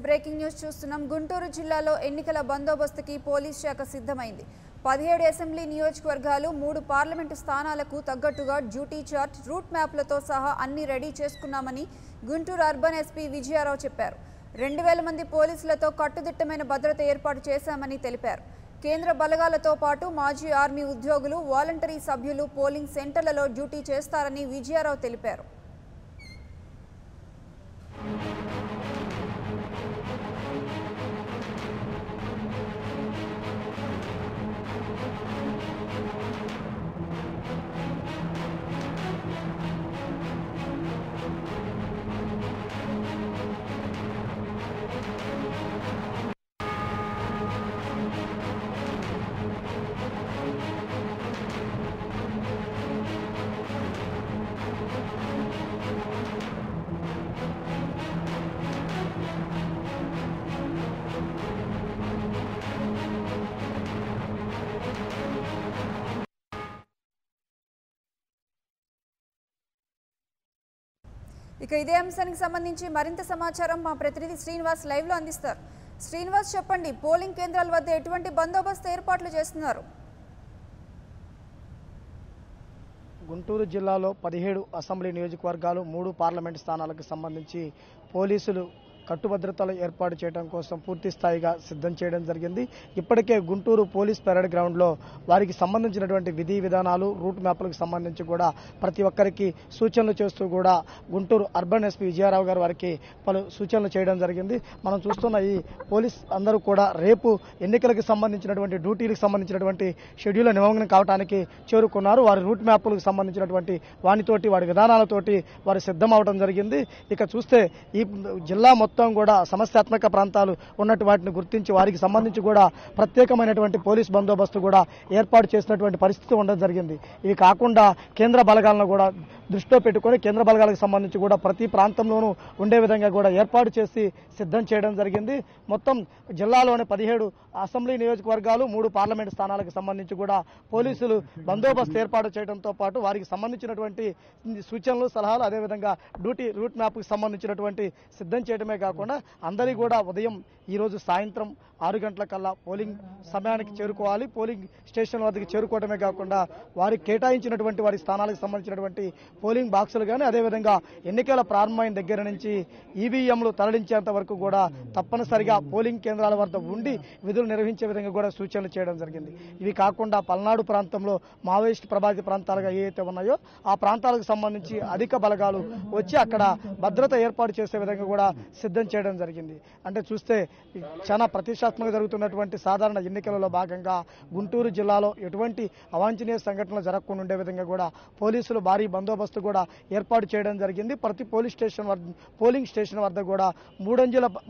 Breaking news చూస్తున్నాం. గుంటూరు జిల్లాలో ఎన్నికల బందోబస్తుకి పోలీస్ శాఖ సిద్ధమైంది. 17 అసెంబ్లీ నియోజకవర్గాలు 3 పార్లమెంటు స్థానాలకు తగ్గట్టుగా డ్యూటీ చార్ట్, రూట్ మ్యాప్లతో సహా అన్ని రెడీ చేసుకున్నామని గుంటూరు అర్బన్ ఎస్పీ విజయారావు చెప్పారు. 2000 మంది పోలీసులతో కట్టుదిట్టమైన భద్రత ఏర్పాటు చేశామని తెలిపారు. కేంద్ర బలగాలతో పాటు మాజీ ఆర్మీ ఉద్యోగులు, వాలంటరీ సభ్యులు పోలింగ్ సెంటర్లలో డ్యూటీ చేస్తారని విజయారావు తెలిపారు. ఇక ఇదే అంశానికి సంబంధించి మరింత సమాచారం మా ప్రతినిధి శ్రీనివాస్ లైవ్ లో అందిస్తారు. శ్రీనివాస్, చెప్పండి, పోలింగ్ కేంద్రాల వద్ద ఎటువంటి బందోబస్తు ఏర్పాట్లు చేస్తున్నారు? గుంటూరు జిల్లాలో 17 అసెంబ్లీ నియోజకవర్గాలు 3 పార్లమెంటు స్థానాలకు సంబంధించి పోలీసులు కట్టుభద్రతలు ఏర్పాటు చేయడం కోసం పూర్తి స్థాయిగా సిద్ధం చేయడం జరిగింది. ఇప్పటికే గుంటూరు పోలీస్ పెరేడ్ గ్రౌండ్లో వారికి సంబంధించినటువంటి విధి విధానాలు, రూట్ మ్యాప్లకు సంబంధించి కూడా ప్రతి ఒక్కరికి సూచనలు చేస్తూ కూడా గుంటూరు అర్బన్ ఎస్పీ విజయారావు గారు వారికి పలు సూచనలు చేయడం జరిగింది. మనం చూస్తున్న ఈ పోలీస్ అందరూ కూడా రేపు ఎన్నికలకు సంబంధించినటువంటి డ్యూటీలకు సంబంధించినటువంటి షెడ్యూల్ నిమగ్నం కావడానికి చేరుకున్నారు. వారి రూట్ మ్యాప్లకు సంబంధించినటువంటి వాటితోటి, వారి విధానాలతోటి వారు సిద్ధం అవడం జరిగింది. ఇక చూస్తే ఈ జిల్లా మొత్తం కూడా సమస్యాత్మక ప్రాంతాలు ఉన్నట్టు వాటిని గుర్తించి వారికి సంబంధించి కూడా ప్రత్యేకమైనటువంటి పోలీస్ బందోబస్తు కూడా ఏర్పాటు చేసినటువంటి పరిస్థితి ఉండడం జరిగింది. ఇవి కాకుండా కేంద్ర బలగాలను కూడా దృష్టిలో పెట్టుకొని కేంద్ర బలగాలకు సంబంధించి కూడా ప్రతి ప్రాంతంలోనూ ఉండే విధంగా కూడా ఏర్పాటు చేసి సిద్ధం చేయడం జరిగింది. మొత్తం జిల్లాలోని 17 అసెంబ్లీ నియోజకవర్గాలు 3 పార్లమెంటు స్థానాలకు సంబంధించి కూడా పోలీసులు బందోబస్తు ఏర్పాటు చేయడంతో పాటు వారికి సంబంధించినటువంటి సూచనలు, సలహాలు, అదేవిధంగా రూట్ మ్యాప్కి సంబంధించినటువంటి సిద్ధం చేయడమే కాకుండా అందరికీ కూడా ఉదయం ఈరోజు సాయంత్రం 6 గంటలకల్లా పోలింగ్ సమయానికి చేరుకోవాలి. పోలింగ్ స్టేషన్ వద్దకు చేరుకోవడమే కాకుండా వారికి కేటాయించినటువంటి వారి స్థానాలకు సంబంధించినటువంటి పోలింగ్ బాక్సులు కానీ, అదేవిధంగా ఎన్నికల ప్రారంభమైన దగ్గర నుంచి ఈవీఎంలు తరలించేంత వరకు కూడా తప్పనిసరిగా పోలింగ్ కేంద్రాల వద్ద ఉండి విధులు నిర్వహించే విధంగా కూడా సూచనలు చేయడం జరిగింది. ఇవి కాకుండా పల్నాడు ప్రాంతంలో మావోయిస్ట్ ప్రభావిత ప్రాంతాలుగా ఏవైతే ఉన్నాయో ఆ ప్రాంతాలకు సంబంధించి అధిక బలగాలు వచ్చి అక్కడ భద్రత ఏర్పాటు చేసే విధంగా కూడా సిద్ధం చేయడం జరిగింది. అంటే చూస్తే చాలా ప్రతిష్టాత్మకంగా జరుగుతున్నటువంటి సాధారణ ఎన్నికలలో భాగంగా గుంటూరు జిల్లాలో ఎటువంటి అవాంఛనీయ సంఘటనలు జరగకుండా ఉండే విధంగా కూడా పోలీసులు భారీ బందోబస్తు కూడా ఏర్పాటు చేయడం జరిగింది. ప్రతి పోలింగ్ స్టేషన్ వద్ద కూడా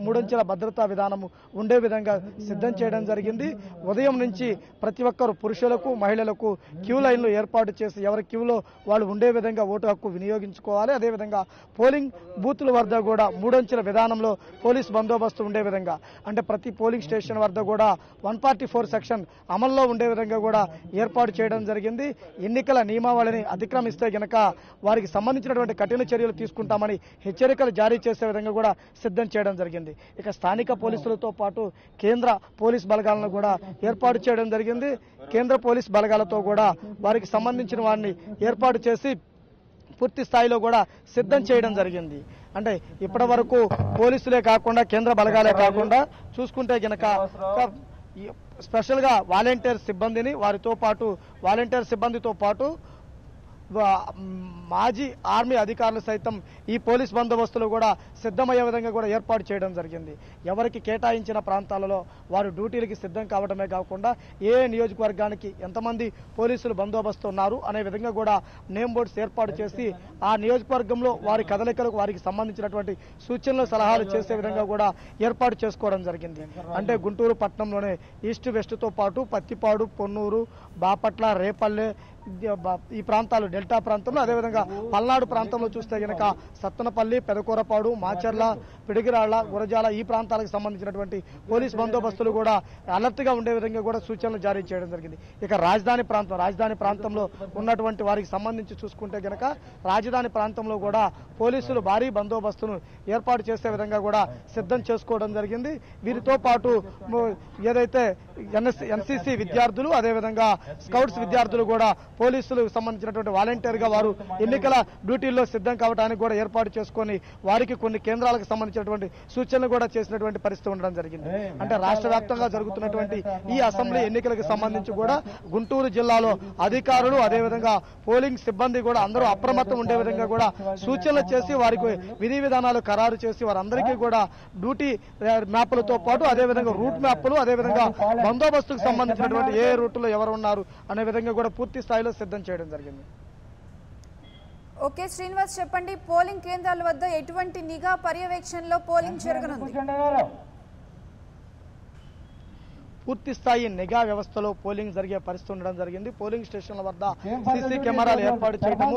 మూడంచెల భద్రతా విధానము ఉండే విధంగా సిద్ధం చేయడం జరిగింది. ఉదయం నుంచి ప్రతి ఒక్కరు పురుషులకు, మహిళలకు క్యూ లైన్లు ఏర్పాటు చేసి ఎవరి క్యూలో వాళ్ళు ఉండే విధంగా ఓటు హక్కు వినియోగించుకోవాలి. అదేవిధంగా పోలింగ్ బూతుల వద్ద కూడా 3 అంచెల విధానంలో పోలీస్ బందోబస్తు ఉండే విధంగా, అంటే ప్రతి పోలింగ్ స్టేషన్ వద్ద కూడా 144 సెక్షన్ అమల్లో ఉండే విధంగా కూడా ఏర్పాటు చేయడం జరిగింది. ఎన్నికల నియమావళిని అతిక్రమిస్తే గనక వారికి సంబంధించినటువంటి కఠిన చర్యలు తీసుకుంటామని హెచ్చరికలు జారీ చేసే విధంగా కూడా సిద్ధం చేయడం జరిగింది. ఇక స్థానిక పోలీసులతో పాటు కేంద్ర పోలీస్ బలగాలను కూడా ఏర్పాటు చేయడం జరిగింది. కేంద్ర పోలీస్ బలగాలతో కూడా వారికి సంబంధించిన వారిని ఏర్పాటు చేసి పూర్తి స్థాయిలో కూడా సిద్ధం చేయడం జరిగింది. అంటే ఇప్పటి వరకు పోలీసులే కాకుండా కేంద్ర బలగాలే కాకుండా చూసుకుంటే గనక స్పెషల్గా వాలంటీర్ సిబ్బందితో పాటు మాజీ ఆర్మీ అధికారులు సైతం ఈ పోలీస్ బందోబస్తులు కూడా సిద్ధమయ్యే విధంగా కూడా ఏర్పాటు చేయడం జరిగింది. ఎవరికి కేటాయించిన ప్రాంతాలలో వారు డ్యూటీలకి సిద్ధం కావడమే కాకుండా ఏ నియోజకవర్గానికి ఎంతమంది పోలీసులు బందోబస్తు ఉన్నారు అనే విధంగా కూడా నేమ్ బోర్డ్స్ ఏర్పాటు చేసి ఆ నియోజకవర్గంలో వారి కదలికలకు వారికి సంబంధించినటువంటి సూచనలు, సలహాలు చేసే విధంగా కూడా ఏర్పాటు చేసుకోవడం జరిగింది. అంటే గుంటూరు పట్టణంలోనే ఈస్ట్ వెస్ట్తో పాటు పత్తిపాడు, పొన్నూరు, బాపట్ల, రేపల్లె, ఈ ప్రాంతాలు డెల్టా ప్రాంతంలో, అదేవిధంగా పల్నాడు ప్రాంతంలో చూస్తే గనక సత్తనపల్లి, పెదకూరపాడు, మాచర్ల, పిడిగిరాళ్ల, గురజాల ఈ ప్రాంతాలకు సంబంధించినటువంటి పోలీస్ బందోబస్తులు కూడా అలర్ట్గా ఉండే విధంగా కూడా సూచనలు జారీ చేయడం జరిగింది. ఇక రాజధాని ప్రాంతంలో ఉన్నటువంటి వారికి సంబంధించి చూసుకుంటే గనక రాజధాని ప్రాంతంలో కూడా పోలీసులు భారీ బందోబస్తును ఏర్పాటు చేసే విధంగా కూడా సిద్ధం చేసుకోవడం జరిగింది. వీరితో పాటు ఏదైతే ఎన్సీసీ విద్యార్థులు, అదేవిధంగా స్కౌట్స్ విద్యార్థులు కూడా పోలీసులకు సంబంధించినటువంటి వాలంటీర్గా వారు ఎన్నికల డ్యూటీల్లో సిద్ధం కావడానికి కూడా ఏర్పాటు చేసుకొని వారికి కొన్ని కేంద్రాలకు సంబంధించినటువంటి సూచనలు కూడా చేసినటువంటి పరిస్థితి ఉండడం జరిగింది. అంటే రాష్ట్ర వ్యాప్తంగా జరుగుతున్నటువంటి ఈ అసెంబ్లీ ఎన్నికలకు సంబంధించి కూడా గుంటూరు జిల్లాలో అధికారులు, అదేవిధంగా పోలింగ్ సిబ్బంది కూడా అందరూ అప్రమత్తం ఉండే విధంగా కూడా సూచనలు చేసి వారికి విధి విధానాలు ఖరారు చేసి వారందరికీ కూడా డ్యూటీ మ్యాప్లతో పాటు అదేవిధంగా రూట్ మ్యాప్లు, అదేవిధంగా బందోబస్తుకు సంబంధించినటువంటి ఏ రూట్లో ఎవరు ఉన్నారు అనే విధంగా కూడా పూర్తి స్థాయిలో సిద్ధం చేయడం జరిగింది. ఓకే శ్రీనివాస్, చెప్పండి, పోలింగ్ కేంద్రాల వద్ద ఎటువంటి నిఘా పర్యవేక్షణలో పోలింగ్ జరగనుంది? పూర్తి స్థాయి నిఘా వ్యవస్థలో పోలింగ్ జరిగే పరిస్థితి ఉండడం జరిగింది. పోలింగ్ స్టేషన్ల వద్ద సీసీ కెమెరాలు ఏర్పాటు చేయడము,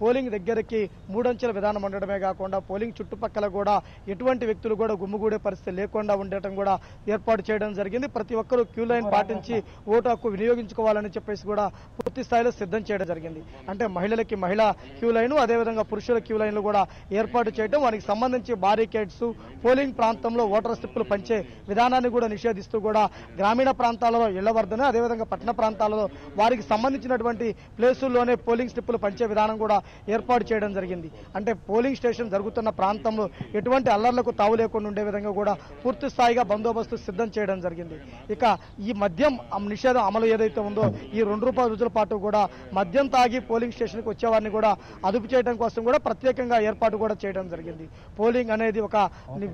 పోలింగ్ దగ్గరికి మూడంచెల విధానం ఉండడమే కాకుండా పోలింగ్ చుట్టుపక్కల కూడా ఎటువంటి వ్యక్తులు కూడా గుమ్మిగూడే పరిస్థితి లేకుండా ఉండటం కూడా ఏర్పాటు చేయడం జరిగింది. ప్రతి ఒక్కరూ క్యూ లైన్ పాటించి ఓటు హక్కు వినియోగించుకోవాలని చెప్పేసి కూడా పూర్తి స్థాయిలో సిద్ధం చేయడం జరిగింది. అంటే మహిళలకి మహిళా క్యూ లైన్, అదేవిధంగా పురుషుల క్యూ లైన్లు కూడా ఏర్పాటు చేయడం, వారికి సంబంధించి బారికేడ్స్, పోలింగ్ ప్రాంతంలో ఓటర్ స్లిప్పులు పంచే విధానాన్ని కూడా నిషేధిస్తూ కూడా గ్రామీణ ప్రాంతాలలో ఇళ్ల వద్దనే, అదేవిధంగా పట్టణ ప్రాంతాలలో వారికి సంబంధించినటువంటి ప్లేసుల్లోనే పోలింగ్ స్లిప్పులు పంచే విధానం కూడా ఏర్పాటు చేయడం జరిగింది. అంటే పోలింగ్ స్టేషన్ జరుగుతున్న ప్రాంతంలో ఎటువంటి అల్లర్లకు తావు లేకుండా ఉండే విధంగా కూడా పూర్తి స్థాయిగా బందోబస్తు సిద్ధం చేయడం జరిగింది. ఇక ఈ మద్యం నిషేధం అమలు ఏదైతే ఉందో ఈ 2 రోజుల పాటు కూడా మద్యం తాగి పోలింగ్ స్టేషన్కి వచ్చేవారిని కూడా అదుపు చేయడం కోసం కూడా ప్రత్యేకంగా ఏర్పాటు కూడా చేయడం జరిగింది. పోలింగ్ అనేది ఒక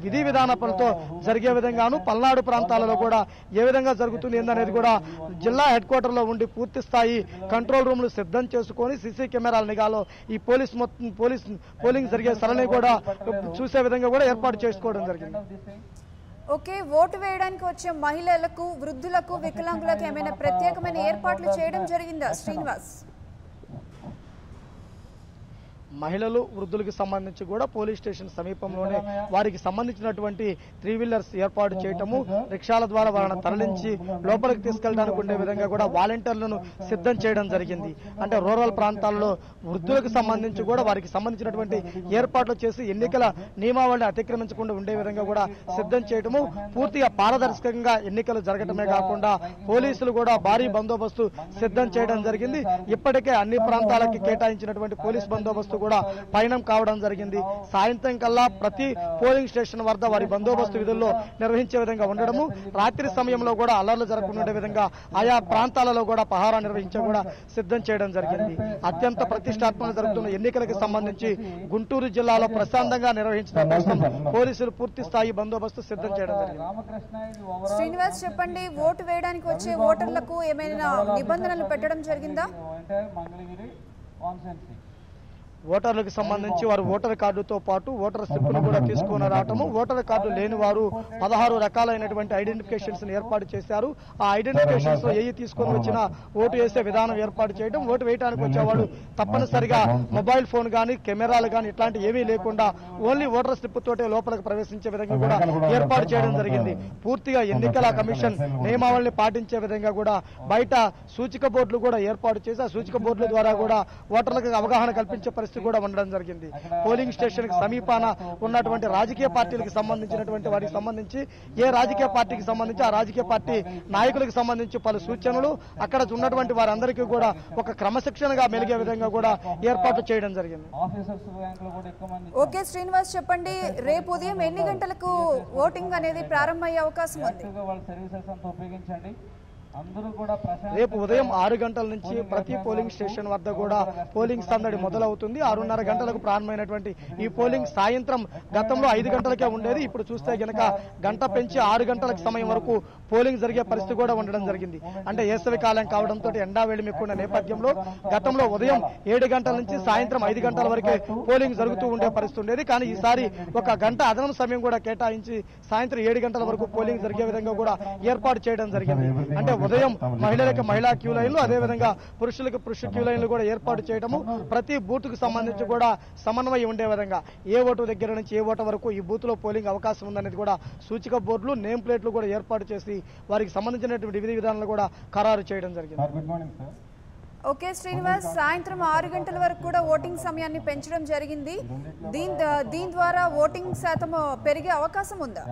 విధి విధానాలతో జరిగే విధంగాను పల్నాడు ప్రాంతాలలో కూడా ఏ విధంగా జరుగుతుంది ఏందనేది కూడా జిల్లా హెడ్ క్వార్టర్లో ఉండి పూర్తి స్థాయి కంట్రోల్ రూమ్లు సిద్ధం చేసుకొని సీసీ కెమెరాల నిఘాలో ఈ పోలింగ్ జరిగే స్థలాన్ని కూడా చూసే విధంగా కూడా ఏర్పాటు చేసుకోవడం జరిగింది. ఓకే, ఓటు వేయడానికి వచ్చే మహిళలకు, వృద్ధులకు, వికలాంగులకు ఏమైనా ప్రత్యేకమైన ఏర్పాట్లు చేయడం జరిగిందా శ్రీనివాస్? మహిళలు, వృద్ధులకు సంబంధించి కూడా పోలీస్ స్టేషన్ సమీపంలోనే వారికి సంబంధించినటువంటి 3 వీలర్స్ ఏర్పాటు చేయటము, రిక్షాల ద్వారా వారిని తరలించి లోపలికి తీసుకెళ్ళడానికి ఉండే విధంగా కూడా వాలంటీర్లను సిద్ధం చేయడం జరిగింది. అంటే రూరల్ ప్రాంతాల్లో వృద్ధులకు సంబంధించి కూడా వారికి సంబంధించినటువంటి ఏర్పాట్లు చేసి ఎన్నికల నియమావళిని అతిక్రమించకుండా ఉండే విధంగా కూడా సిద్ధం చేయటము, పూర్తిగా పారదర్శకంగా ఎన్నికలు జరగటమే కాకుండా పోలీసులు కూడా భారీ బందోబస్తు సిద్ధం చేయడం జరిగింది. ఇప్పటికే అన్ని ప్రాంతాలకి కేటాయించినటువంటి పోలీస్ బందోబస్తు కూడా పయనం కావడం జరిగింది. సాయంత్రం కల్లా ప్రతి పోలింగ్ స్టేషన్ వద్ద వారి బందోబస్తు విధుల్లో నిర్వహించే విధంగా ఉండడము, రాత్రి సమయంలో కూడా అల్లర్లు జరగకుండా విధంగా ఆయా ప్రాంతాలలో కూడా పహారా నిర్వహించే కూడా సిద్ధం చేయడం జరిగింది. అత్యంత ప్రతిష్టాత్మకంగా జరుగుతున్న ఎన్నికలకు సంబంధించి గుంటూరు జిల్లాలో ప్రశాంతంగా నిర్వహించడం కోసం పోలీసులు పూర్తి స్థాయి బందోబస్తు సిద్ధం చేయడం జరిగింది. శ్రీనివాస్, చెప్పండి, ఓటు వేయడానికి వచ్చే ఓటర్లకు ఏమైనా నిబంధనలు పెట్టడం జరిగిందా? ఓటర్లకు సంబంధించి వారు ఓటర్ కార్డుతో పాటు ఓటర్ స్లిప్ను కూడా తీసుకుని రావటము, ఓటర్ కార్డు లేని వారు 16 రకాలైనటువంటి ఐడెంటిఫికేషన్స్ ఏర్పాటు చేశారు. ఆ ఐడెంటిఫికేషన్స్ ఏవి తీసుకొని వచ్చినా ఓటు వేసే విధానం ఏర్పాటు చేయడం, ఓటు వేయడానికి వచ్చేవాడు తప్పనిసరిగా మొబైల్ ఫోన్ కానీ కెమెరాలు కానీ ఇట్లాంటి ఏమీ లేకుండా ఓన్లీ ఓటర్ స్లిప్ తోటే లోపలికి ప్రవేశించే విధంగా కూడా ఏర్పాటు చేయడం జరిగింది. పూర్తిగా ఎన్నికల కమిషన్ నియమావళిని పాటించే విధంగా కూడా బయట సూచిక బోర్డులు కూడా ఏర్పాటు చేసి ఆ సూచిక బోర్డుల ద్వారా కూడా ఓటర్లకు అవగాహన కల్పించే పరిస్థితి కూడా ఉండడం జరిగింది. పోలింగ్ స్టేషన్ కి సమీపాన ఉన్నటువంటి రాజకీయ పార్టీలకు సంబంధించినటువంటి వారికి సంబంధించి ఏ రాజకీయ పార్టీకి సంబంధించి ఆ రాజకీయ పార్టీ నాయకులకు సంబంధించి పలు సూచనలు, అక్కడ ఉన్నటువంటి వారందరికీ కూడా ఒక క్రమశిక్షణగా మెలిగే విధంగా కూడా ఏర్పాటు చేయడం జరిగింది. ఓకే శ్రీనివాస్, చెప్పండి, రేపు ఉదయం ఎన్ని గంటలకు ఓటింగ్ అనేది ప్రారంభమయ్యే అవకాశం ఉంది? రేపు ఉదయం 6 గంటల నుంచి ప్రతి పోలింగ్ స్టేషన్ వద్ద కూడా పోలింగ్ సందడి మొదలవుతుంది. 6:30 గంటలకు ప్రారంభమైనటువంటి ఈ పోలింగ్ సాయంత్రం గతంలో 5 గంటలకే ఉండేది. ఇప్పుడు చూస్తే గనక గంట పెంచి 6 గంటలకు సమయం వరకు పోలింగ్ జరిగే పరిస్థితి కూడా ఉండడం జరిగింది. అంటే వేసవి కాలం కావడంతో ఎండా వేడిమి ఎక్కువ నేపథ్యంలో గతంలో ఉదయం 7 గంటల నుంచి సాయంత్రం 5 గంటల వరకే పోలింగ్ జరుగుతూ ఉండే పరిస్థితి ఉండేది. కానీ ఈసారి 1 గంట అదనపు సమయం కూడా కేటాయించి సాయంత్రం 7 గంటల వరకు పోలింగ్ జరిగే విధంగా కూడా ఏర్పాటు చేయడం జరిగింది. అంటే ఉదయం మహిళలకు మహిళా క్యూ లైన్లు, అదేవిధంగా పురుషులకు పురుష క్యూ లైన్లు కూడా ఏర్పాటు చేయడము, ప్రతి బూత్కు సంబంధించి కూడా సమన్వయం ఉండే విధంగా ఏ ఓటు దగ్గర నుంచి ఏ ఓటు వరకు ఈ బూత్లో పోలింగ్ అవకాశం ఉందనేది కూడా సూచిక బోర్డులు, నేమ్ ప్లేట్లు కూడా ఏర్పాటు చేసి వారికి సంబంధించినటువంటి విధి విధానాలు కూడా ఖరారు చేయడం జరిగింది. ఓకే శ్రీనివాస్, సాయంత్రం 6 గంటల వరకు కూడా ఓటింగ్ సమయాన్ని పెంచడం జరిగింది. దీని ద్వారా ఓటింగ్ శాతం పెరిగే అవకాశం ఉందా?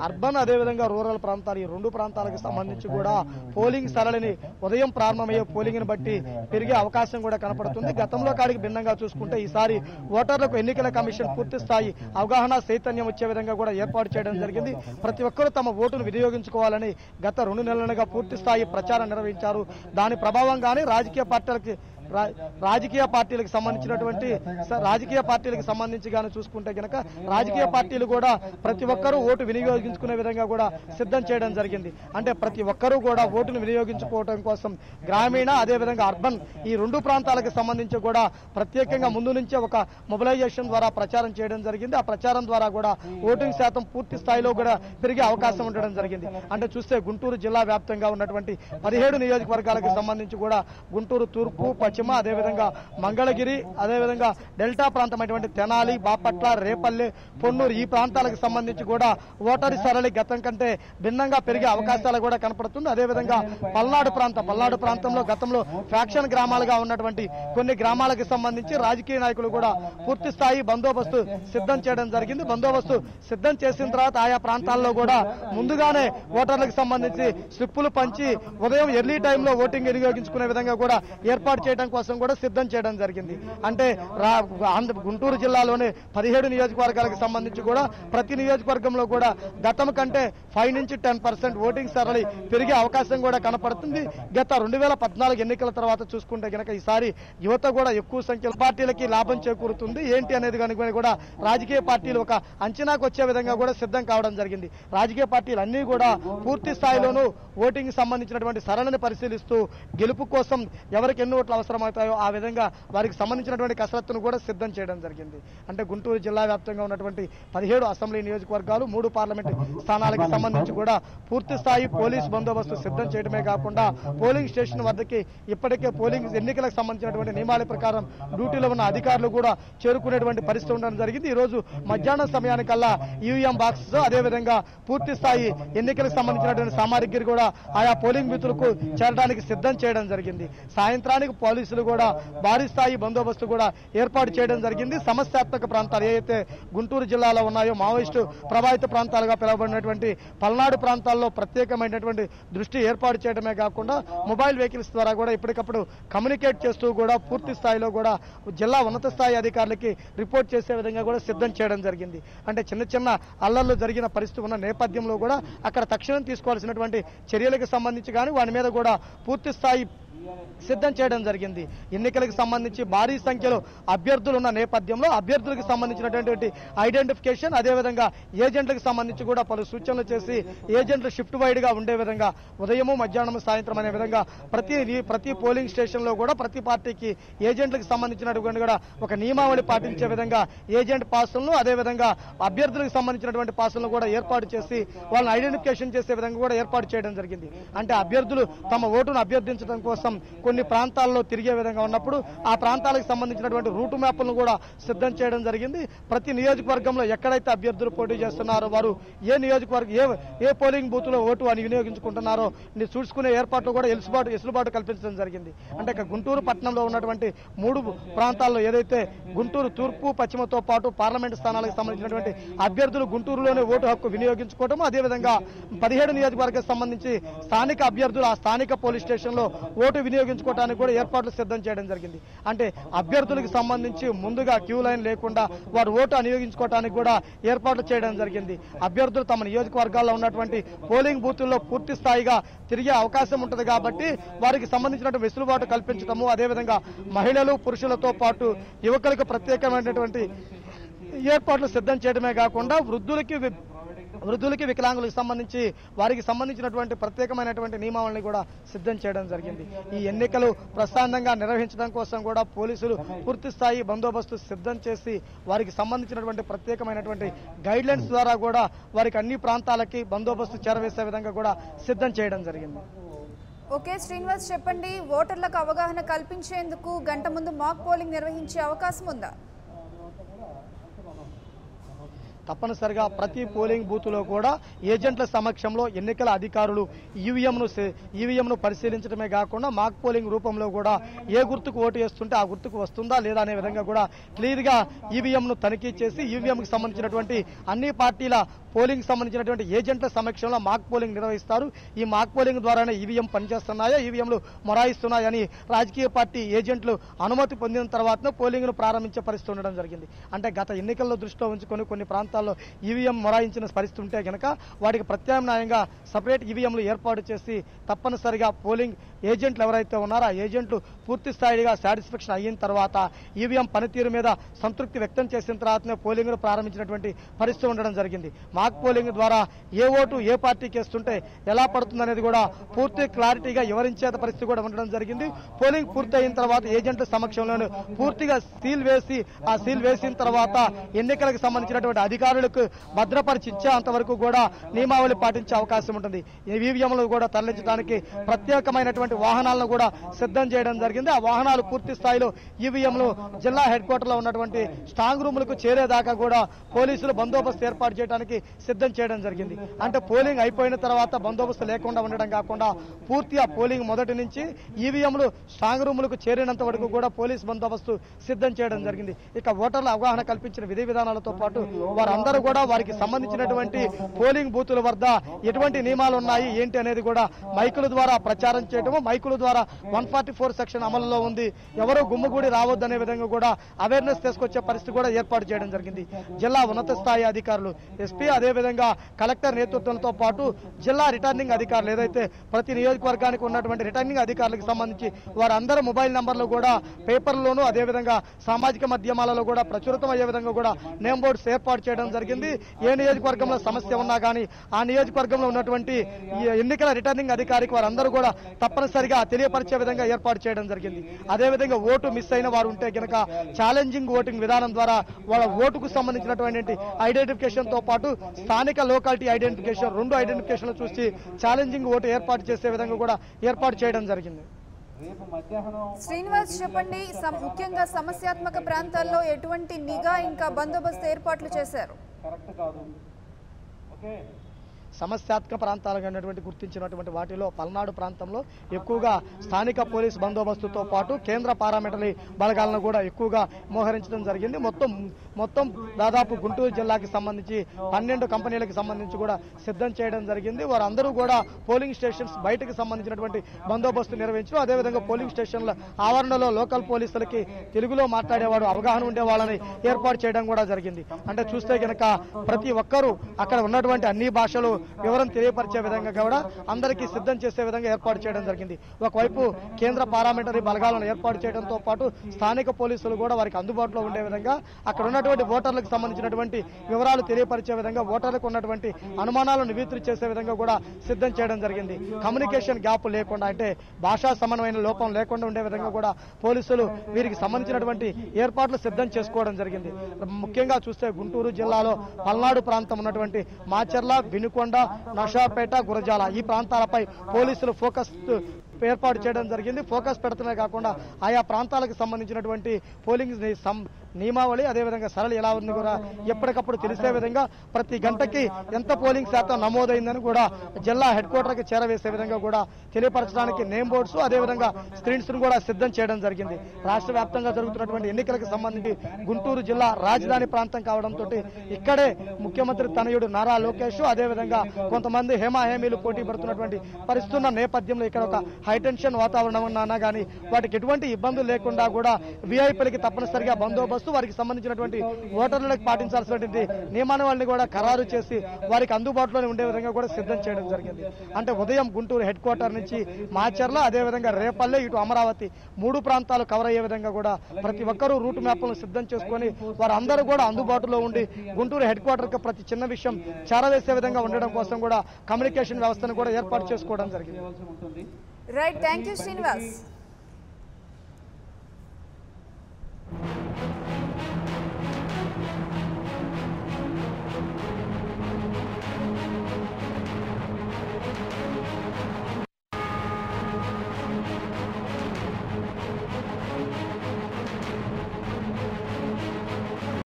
అర్బన్ అదేవిధంగా రూరల్ ప్రాంతాలు, ఈ రెండు ప్రాంతాలకు సంబంధించి కూడా పోలింగ్ సరళిని ఉదయం ప్రారంభమయ్యే పోలింగ్ ని బట్టి పెరిగే అవకాశం కూడా కనపడుతుంది. గతంలో కాడికి భిన్నంగా చూసుకుంటే ఈసారి ఓటర్లకు ఎన్నికల కమిషన్ పూర్తి స్థాయి అవగాహన చైతన్యం వచ్చే విధంగా కూడా ఏర్పాటు చేయడం జరిగింది. ప్రతి ఒక్కరూ తమ ఓటును వినియోగించుకోవాలని గత 2 నెలలుగా పూర్తి స్థాయి ప్రచారం నిర్వహించారు. దాని ప్రభావంగానే రాజకీయ పార్టీలకు సంబంధించి గాను చూసుకుంటే గనక రాజకీయ పార్టీలు కూడా ప్రతి ఒక్కరూ ఓటు వినియోగించుకునే విధంగా కూడా సిద్ధం చేయడం జరిగింది. అంటే ప్రతి ఒక్కరూ కూడా ఓటును వినియోగించుకోవడం కోసం గ్రామీణ అదేవిధంగా అర్బన్ ఈ రెండు ప్రాంతాలకు సంబంధించి కూడా ప్రత్యేకంగా ముందు నుంచే ఒక మొబిలైజేషన్ ద్వారా ప్రచారం చేయడం జరిగింది. ఆ ప్రచారం ద్వారా కూడా ఓటింగ్ శాతం పూర్తి స్థాయిలో కూడా పెరిగే అవకాశం ఉండడం జరిగింది. అంటే చూస్తే గుంటూరు జిల్లా వ్యాప్తంగా ఉన్నటువంటి 17 నియోజకవర్గాలకు సంబంధించి కూడా గుంటూరు తూర్పు, పశ్చిమ, అదేవిధంగా మంగళగిరి, అదేవిధంగా డెల్టా ప్రాంతమైనటువంటి తెనాలి, బాపట్ల, రేపల్లె, పొన్నూరు ఈ ప్రాంతాలకు సంబంధించి కూడా ఓటరి సరళి గతం కంటే భిన్నంగా పెరిగే అవకాశాలు కూడా కనపడుతుంది. అదేవిధంగా పల్నాడు ప్రాంతంలో గతంలో ఫ్యాక్షన్ గ్రామాలుగా ఉన్నటువంటి కొన్ని గ్రామాలకు సంబంధించి రాజకీయ నాయకులు కూడా పూర్తి స్థాయి బందోబస్తు సిద్ధం చేయడం జరిగింది. బందోబస్తు సిద్ధం చేసిన తర్వాత ఆయా ప్రాంతాల్లో కూడా ముందుగానే ఓటర్లకు సంబంధించి స్లిప్పులు పంచి ఉదయం ఎర్లీ టైంలో ఓటింగ్ వినియోగించుకునే విధంగా కూడా ఏర్పాటు చేయడం కోసం కూడా సిద్ధం చేయడం జరిగింది. అంటే గుంటూరు జిల్లాలోని 17 నియోజకవర్గాలకు సంబంధించి కూడా ప్రతి నియోజకవర్గంలో కూడా గతం కంటే 5 నుంచి 10% ఓటింగ్ సరళి పెరిగే అవకాశం కూడా కనపడుతుంది. గత 2014 ఎన్నికల తర్వాత చూసుకుంటే గనక ఈసారి యువత కూడా ఎక్కువ సంఖ్యలో పార్టీలకి లాభం చేకూరుతుంది ఏంటి అనేది కనుక కూడా రాజకీయ పార్టీలు ఒక అంచనాకు వచ్చే విధంగా కూడా సిద్ధం కావడం జరిగింది. రాజకీయ పార్టీలు అన్ని కూడా పూర్తి స్థాయిలోనూ ఓటింగ్ సంబంధించినటువంటి సరళిని పరిశీలిస్తూ గెలుపు కోసం ఎవరికి ఎన్ని ఓట్లు అవసరమవుతాయో ఆ విధంగా వారికి సంబంధించినటువంటి కసరత్తును కూడా సిద్ధం చేయడం జరిగింది. అంటే గుంటూరు జిల్లా వ్యాప్తంగా ఉన్నటువంటి 17 అసెంబ్లీ నియోజకవర్గాలు, 3 పార్లమెంట్ స్థానాలకు సంబంధించి కూడా పూర్తి స్థాయి పోలీస్ బందోబస్తు సిద్ధం చేయడమే కాకుండా పోలింగ్ స్టేషన్ వద్దకి ఇప్పటికే పోలింగ్ ఎన్నికలకు సంబంధించినటువంటి నియమాల ప్రకారం డ్యూటీలో ఉన్న అధికారులు కూడా చేరుకునేటువంటి పరిస్థితి ఉండడం జరిగింది. ఈ రోజు మధ్యాహ్నం సమయానికల్లా ఈవీఎం బాక్స్, అదేవిధంగా పూర్తి స్థాయి ఎన్నికలకు సంబంధించినటువంటి సామాగ్రి కూడా ఆయా పోలింగ్ బూతులకు చేరడానికి సిద్ధం చేయడం జరిగింది. సాయంత్రానికి పోలీసులు కూడా భారీ స్థాయి బందోబస్తు కూడా ఏర్పాటు చేయడం జరిగింది. సమస్యాత్మక ప్రాంతాలు ఏవైతే గుంటూరు జిల్లాలో ఉన్నాయో మావోయిస్టు ప్రభావిత ప్రాంతాలుగా పిలువబడినటువంటి పల్నాడు ప్రాంతాల్లో ప్రత్యేకమైనటువంటి దృష్టి ఏర్పాటు చేయడమే కాకుండా మొబైల్ వెహికల్స్ ద్వారా కూడా ఎప్పటికప్పుడు కమ్యూనికేట్ చేస్తూ కూడా పూర్తి స్థాయిలో కూడా జిల్లా ఉన్నత స్థాయి అధికారులకి రిపోర్ట్ చేసే విధంగా కూడా సిద్ధం చేయడం జరిగింది. అంటే చిన్న అల్లర్లు జరిగిన పరిస్థితి ఉన్న నేపథ్యంలో కూడా అక్కడ తక్షణం తీసుకోవాల్సినటువంటి చర్యలకు సంబంధించి కానీ వాటి మీద కూడా పూర్తి స్థాయి సిద్ధం చేయడం జరిగింది. ఎన్నికలకు సంబంధించి భారీ సంఖ్యలో అభ్యర్థులు ఉన్న నేపథ్యంలో అభ్యర్థులకు సంబంధించినటువంటి ఐడెంటిఫికేషన్, అదేవిధంగా ఏజెంట్లకు సంబంధించి కూడా పలు సూచనలు చేసి ఏజెంట్లు షిఫ్ట్ వైడ్ గా ఉండే విధంగా ఉదయము, మధ్యాహ్నం, సాయంత్రం అనే విధంగా ప్రతి పోలింగ్ స్టేషన్ లో కూడా ప్రతి పార్టీకి ఏజెంట్లకు సంబంధించినటువంటి కూడా ఒక నియమావళి పాటించే విధంగా ఏజెంట్ పాసులను, అదేవిధంగా అభ్యర్థులకు సంబంధించినటువంటి పాసులను కూడా ఏర్పాటు చేసి వాళ్ళని ఐడెంటిఫికేషన్ చేసే విధంగా కూడా ఏర్పాటు చేయడం జరిగింది. అంటే అభ్యర్థులు తమ ఓటును అభ్యర్థించడం కోసం కొన్ని ప్రాంతాల్లో తిరిగే విధంగా ఉన్నప్పుడు ఆ ప్రాంతాలకు సంబంధించినటువంటి రూటు మ్యాప్లను కూడా సిద్ధం చేయడం జరిగింది. ప్రతి నియోజకవర్గంలో ఎక్కడైతే అభ్యర్థులు పోటీ చేస్తున్నారో వారు ఏ నియోజకవర్గం ఏ పోలింగ్ బూత్ లో ఓటు అని వినియోగించుకుంటున్నారో చూసుకునే ఏర్పాట్లు కూడా ఎసులుబాటు కల్పించడం జరిగింది. అంటే గుంటూరు పట్టణంలో ఉన్నటువంటి 3 ప్రాంతాల్లో ఏదైతే గుంటూరు తూర్పు, పశ్చిమతో పాటు పార్లమెంటు స్థానాలకు సంబంధించినటువంటి అభ్యర్థులు గుంటూరులోనే ఓటు హక్కు వినియోగించుకోవడం, అదేవిధంగా 17 నియోజకవర్గాలకు సంబంధించి స్థానిక అభ్యర్థులు ఆ స్థానిక పోలీస్ స్టేషన్ లో ఓటు వినియోగించుకోవడానికి కూడా ఏర్పాట్లు సిద్ధం చేయడం జరిగింది. అంటే అభ్యర్థులకు సంబంధించి ముందుగా క్యూ లైన్ లేకుండా వారు ఓటు వినియోగించుకోవడానికి కూడా ఏర్పాట్లు చేయడం జరిగింది. అభ్యర్థులు తమ నియోజకవర్గాల్లో ఉన్నటువంటి పోలింగ్ బూతుల్లో పూర్తి స్థాయిగా తిరిగే అవకాశం ఉంటుంది కాబట్టి వారికి సంబంధించినటువంటి వెసులుబాటు కల్పించడము, అదేవిధంగా మహిళలు, పురుషులతో పాటు యువకులకు ప్రత్యేకమైనటువంటి ఏర్పాట్లు సిద్ధం చేయడమే కాకుండా వృద్ధులకి వృద్ధులకి వికలాంగులకు సంబంధించి వారికి సంబంధించినటువంటి ప్రత్యేకమైనటువంటి నియమావళిని కూడా సిద్ధం చేయడం జరిగింది. ఈ ఎన్నికలు ప్రశాంతంగా నిర్వహించడం కోసం కూడా పోలీసులు పూర్తి స్థాయి బందోబస్తు సిద్ధం చేసి వారికి సంబంధించినటువంటి ప్రత్యేకమైనటువంటి గైడ్ లైన్స్ ద్వారా కూడా వారికి అన్ని ప్రాంతాలకి బందోబస్తు చేరవేసే విధంగా కూడా సిద్ధం చేయడం జరిగింది. ఓకే శ్రీనివాస్, చెప్పండి, ఓటర్లకు అవగాహన కల్పించేందుకు గంట ముందు మాక్ పోలింగ్ నిర్వహించే అవకాశం ఉందా? తప్పనిసరిగా ప్రతి పోలింగ్ బూత్లో కూడా ఏజెంట్ల సమక్షంలో ఎన్నికల అధికారులు ఈవీఎంను పరిశీలించడమే కాకుండా మాక్ పోలింగ్ రూపంలో కూడా ఏ గుర్తుకు ఓటు వేస్తుంటే ఆ గుర్తుకు వస్తుందా లేదా అనే విధంగా కూడా క్లియర్గా ఈవీఎంను తనిఖీ చేసి ఈవీఎంకి సంబంధించినటువంటి అన్ని పార్టీల పోలింగ్ సంబంధించినటువంటి ఏజెంట్ల సమక్షంలో మాక్ పోలింగ్ నిర్వహిస్తారు. ఈ మాక్ పోలింగ్ ద్వారానే ఈవీఎం పనిచేస్తున్నాయా, ఈవీఎంలు మొరాయిస్తున్నాయని రాజకీయ పార్టీ ఏజెంట్లు అనుమతి పొందిన తర్వాతనే పోలింగ్ను ప్రారంభించే పరిస్థితి ఉండడం జరిగింది. అంటే గత ఎన్నికల్లో దృష్టిలో ఉంచుకొని కొన్ని ప్రాంతాల్లో ఈవీఎం మొరాయించిన పరిస్థితి ఉంటే కనుక వాటికి ప్రత్యామ్నాయంగా సపరేట్ ఈవీఎంలు ఏర్పాటు చేసి తప్పనిసరిగా పోలింగ్ ఏజెంట్లు ఎవరైతే ఉన్నారో ఆ ఏజెంట్లు పూర్తి స్థాయిగా సాటిస్ఫాక్షన్ అయిన తర్వాత ఈవీఎం పనితీరు మీద సంతృప్తి వ్యక్తం చేసిన తర్వాతనే పోలింగ్ను ప్రారంభించినటువంటి పరిస్థితి ఉండడం జరిగింది. మాక్ పోలింగ్ ద్వారా ఏ ఓటు ఏ పార్టీకి వేస్తుంటే ఎలా పడుతుందనేది కూడా పూర్తి క్లారిటీగా వివరించే పరిస్థితి కూడా ఉండడం జరిగింది. పోలింగ్ పూర్తి అయిన తర్వాత ఏజెంట్ల సమక్షంలోనే పూర్తిగా సీల్ వేసి ఆ సీల్ వేసిన తర్వాత ఎన్నికలకు సంబంధించినటువంటి అధికారులకు భద్రపరిచి ఇచ్చేంత వరకు కూడా నియమావళి పాటించే అవకాశం ఉంటుంది. ఈవీఎంలు కూడా తరలించడానికి ప్రత్యేకమైనటువంటి వాహనాలను కూడా సిద్ధం చేయడం జరిగింది. ఆ వాహనాలు పూర్తి స్థాయిలో ఈవీఎంలు జిల్లా హెడ్ క్వార్టర్లో ఉన్నటువంటి స్ట్రాంగ్ రూములకు చేరేదాకా కూడా పోలీసులు బందోబస్తు ఏర్పాటు చేయడానికి సిద్ధం చేయడం జరిగింది. అంటే పోలింగ్ అయిపోయిన తర్వాత బందోబస్తు లేకుండా ఉండడం కాకుండా పూర్తిగా పోలింగ్ మొదటి నుంచి ఈవీఎంలు స్ట్రాంగ్ రూములకు చేరినంత వరకు కూడా పోలీస్ బందోబస్తు సిద్ధం చేయడం జరిగింది. ఇక ఓటర్ల అవగాహన కల్పించిన విధి విధానాలతో పాటు వారందరూ కూడా వారికి సంబంధించినటువంటి పోలింగ్ బూతుల వద్ద ఎటువంటి నియమాలు ఉన్నాయి ఏంటి అనేది కూడా మైకుల ద్వారా ప్రచారం చేయడము, మైకుల ద్వారా 144 సెక్షన్ అమలులో ఉంది, ఎవరో గుమ్మగూడి రావద్దనే విధంగా కూడా అవేర్నెస్ తీసుకొచ్చే పరిస్థితి కూడా ఏర్పాటు చేయడం జరిగింది. జిల్లా ఉన్నత స్థాయి అధికారులు ఎస్పీ అదేవిధంగా కలెక్టర్ నేతృత్వంతో పాటు జిల్లా రిటర్నింగ్ అధికారులు ఏదైతే ప్రతి నియోజకవర్గానికి ఉన్నటువంటి రిటర్నింగ్ అధికారులకు సంబంధించి వారందరూ మొబైల్ నంబర్లు కూడా పేపర్లోనూ అదేవిధంగా సామాజిక మాధ్యమాలలో కూడా ప్రచురితం అయ్యే విధంగా కూడా నేమ్ బోర్డ్స్ ఏర్పాటు చేయడం జరిగింది. ఏ నియోజకవర్గంలో సమస్య ఉన్నా కానీ ఆ నియోజకవర్గంలో ఉన్నటువంటి ఎన్నికల రిటర్నింగ్ అధికారికి వారందరూ కూడా తప్పనిసరిగా తెలియపరిచే విధంగా ఏర్పాటు చేయడం జరిగింది. అదేవిధంగా ఓటు మిస్ అయిన వారు ఉంటే కనుక ఛాలెంజింగ్ ఓటింగ్ విధానం ద్వారా వాళ్ళ ఓటుకు సంబంధించినటువంటి ఐడెంటిఫికేషన్ తో పాటు స్థానిక లోకాలిటీ ఐడెంటిఫికేషన్, 2 ఐడెంటిఫికేషన్లు చూసి ఛాలెంజింగ్ ఓటు ఏర్పాటు చేసే విధంగా కూడా ఏర్పాటు చేయడం జరిగింది. శ్రీనివాస్, చెప్పండి, ముఖ్యంగా సమస్యాత్మక ప్రాంతాల్లో ఎటువంటి నిఘా ఇంకా బందోబస్తు ఏర్పాట్లు చేశారు? సమస్యాత్మక ప్రాంతాలుగా ఉన్నటువంటి గుర్తించినటువంటి వాటిలో పల్నాడు ప్రాంతంలో ఎక్కువగా స్థానిక పోలీస్ బందోబస్తుతో పాటు కేంద్ర పారామిలిటరీ బలగాలను కూడా ఎక్కువగా మోహరించడం జరిగింది. మొత్తం దాదాపు గుంటూరు జిల్లాకి సంబంధించి 12 కంపెనీలకు సంబంధించి కూడా సిద్ధం చేయడం జరిగింది. వారందరూ కూడా పోలింగ్ స్టేషన్స్ బయటకు సంబంధించినటువంటి బందోబస్తు నిర్వహించడం, అదేవిధంగా పోలింగ్ స్టేషన్ల ఆవరణలో లోకల్ పోలీసులకి తెలుగులో మాట్లాడేవాడు అవగాహన ఉండే వాళ్ళని ఏర్పాటు చేయడం కూడా జరిగింది. అంటే చూస్తే కనుక ప్రతి ఒక్కరూ అక్కడ ఉన్నటువంటి అన్ని భాషలు వివరం తెలియపరిచే విధంగా కూడా అందరికీ సిద్ధం చేసే విధంగా ఏర్పాటు చేయడం జరిగింది. ఒకవైపు కేంద్ర పారామిలిటరీ బలగాలను ఏర్పాటు చేయడంతో పాటు స్థానిక పోలీసులు కూడా వారికి అందుబాటులో ఉండే విధంగా అక్కడ ఉన్నటువంటి ఓటర్లకు సంబంధించినటువంటి వివరాలు తెలియపరిచే విధంగా ఓటర్లకు ఉన్నటువంటి అనుమానాలను నివృత్తి చేసే విధంగా కూడా సిద్ధం చేయడం జరిగింది. కమ్యూనికేషన్ గ్యాప్ లేకుండా అంటే భాషా సమన్వయం లోపం లేకుండా ఉండే విధంగా కూడా పోలీసులు వీరికి సంబంధించినటువంటి ఏర్పాట్లు సిద్ధం చేసుకోవడం జరిగింది. ముఖ్యంగా చూస్తే గుంటూరు జిల్లాలో పల్నాడు ప్రాంతం ఉన్నటువంటి మాచర్ల, వినుకొండ, నషాపేట, గురజాల ఈ ప్రాంతాలపై పోలీసులు ఫోకస్ ఏర్పాటు చేయడం జరిగింది. ఫోకస్ పెడుతున్నా కాకుండా ఆయా ప్రాంతాలకు సంబంధించినటువంటి పోలింగ్ నియమావళి అదేవిధంగా సరళి ఎలా ఉంది కూడా ఎప్పటికప్పుడు తెలిసే విధంగా ప్రతి గంటకి ఎంత పోలింగ్ శాతం నమోదైందని కూడా జిల్లా హెడ్ క్వార్టర్కి చేరవేసే విధంగా కూడా తెలియపరచడానికి నేమ్ బోర్డ్స్ అదేవిధంగా స్క్రీన్స్ ను కూడా సిద్ధం చేయడం జరిగింది. రాష్ట్ర వ్యాప్తంగా జరుగుతున్నటువంటి ఎన్నికలకు సంబంధించి గుంటూరు జిల్లా రాజధాని ప్రాంతం కావడంతో ఇక్కడే ముఖ్యమంత్రి తనయుడు నారా లోకేష్ అదేవిధంగా కొంతమంది హేమాహేమీలు పోటీ పడుతున్నటువంటి పరిస్థితున్న నేపథ్యంలో ఇక్కడ ఒక హైటెన్షన్ వాతావరణం ఉన్నా కానీ వాటికి ఎటువంటి ఇబ్బందులు లేకుండా కూడా విఐపీలకి తప్పనిసరిగా బందోబస్తు, వారికి సంబంధించినటువంటి ఓటర్లకు పాటించాల్సినటువంటి నియమావళిని కూడా ఖరారు చేసి వారికి అందుబాటులోనే ఉండే విధంగా కూడా సిద్ధం చేయడం జరిగింది. అంటే ఉదయం గుంటూరు హెడ్ క్వార్టర్ నుంచి మాచర్ల, అదేవిధంగా రేపల్లె, ఇటు అమరావతి 3 ప్రాంతాలు కవర్ అయ్యే విధంగా కూడా ప్రతి ఒక్కరూ రూట్ మ్యాప్లను సిద్ధం చేసుకొని వారందరూ కూడా అందుబాటులో ఉండి గుంటూరు హెడ్ క్వార్టర్కి ప్రతి చిన్న విషయం చేరవేసే విధంగా ఉండడం కోసం కూడా కమ్యూనికేషన్ వ్యవస్థను కూడా ఏర్పాటు చేసుకోవడం జరిగింది. Right, thank you Srinivas.